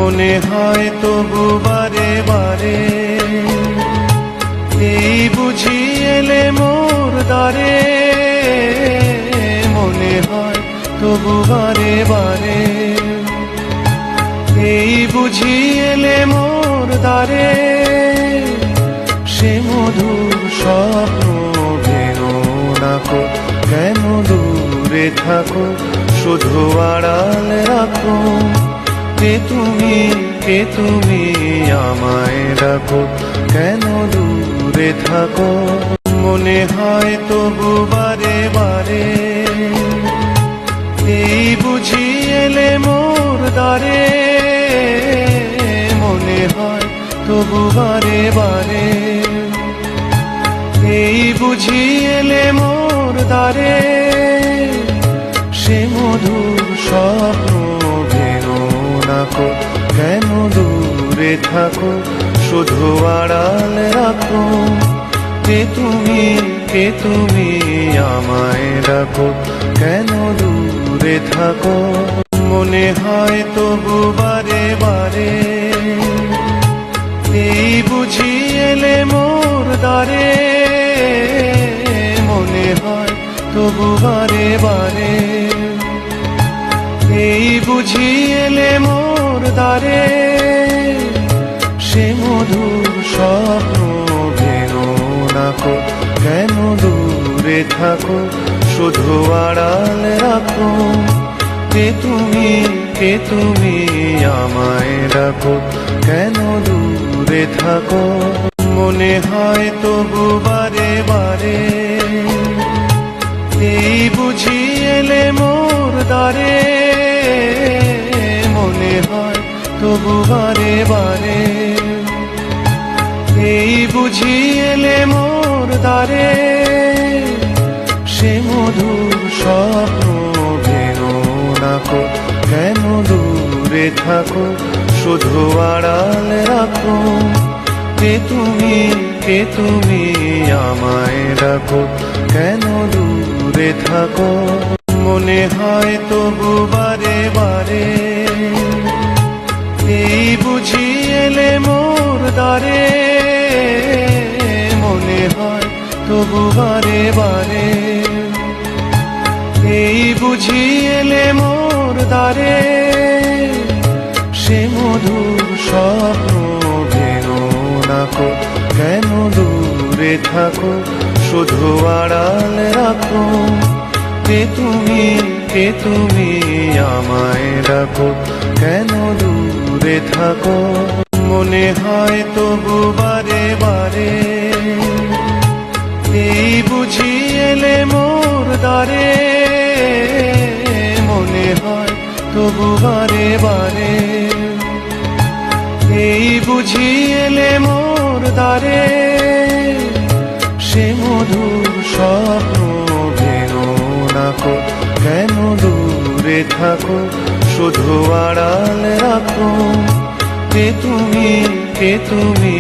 মনে হয় তবু বারে বারে এই বুঝি এলে মোর দ্বারে। মনে হয় তবু বারে বারে এই বুঝি এলে মোর দ্বারে। সে মধুর স্বপ্ন ভেঙো না কো, কেন দূরে থাকো, শুধু আড়াল রাখো। কে তুমি আমায় ডাকো, কেন দূরে থাকো। মনে হয় তবু বারে বারে এই বুঝি এলে মোর দ্বারে। মনে হয় তবু বারে বারে এই বুঝি এলে মোর দ্বারে। সে মধুর স্বপ্ন ভেঙো না কো, কেন দূরে থাকো, শুধু আড়াল রাখো। কে তুমি আমায় ডাকো, কেন দূরে থাকো। মনে হয় তবু বারে বারে এই বুঝি এলে মোর দ্বারে। মনে হয় তবু বারে বারে এই বুঝি এলে মোর দ্বারে। সে মধুর স্বপ্ন ভেঙো না কো, কেন দূরে থাকো, শুধু আড়াল রাখো। কে তুমি আমায় ডাকো, কেন দূরে থাকো। মনে হয় তবু বারে বারে এই বুঝি এলে মোর দ্বারে। মনে হয় তবু বারে বারে এই বুঝি এলে মোর দ্বারে। সে মধুর স্বপ্ন ভেঙো না কো, কেন দূরে থাকো, শুধু আড়াল রাখো। কে তুমি আমায় ডাকো, কেন দূরে থাকো। মনে হয় তবু বারে বারে এই বুঝি এলে মোর দ্বারে। মনে হয় তবু বারে বারে এই বুঝি এলে মোর দ্বারে। সে মধুর স্বপ্ন ভেঙো না কো, কেন দূরে থাকো, শুধু আড়াল রাখো। কে তুমি আমায় ডাকো, কেন দূরে থাকো। মনে হয় তবু বারে বারে এই বুঝি এলে মোর দ্বারে। মনে হয় তবু বারে বারে এই বুঝি এলে মোর দ্বারে। সে মধুর স্বপ্ন ভেঙো না কো, কেন দূরে থাকো, শুধু আড়াল রাখো। কে তুমি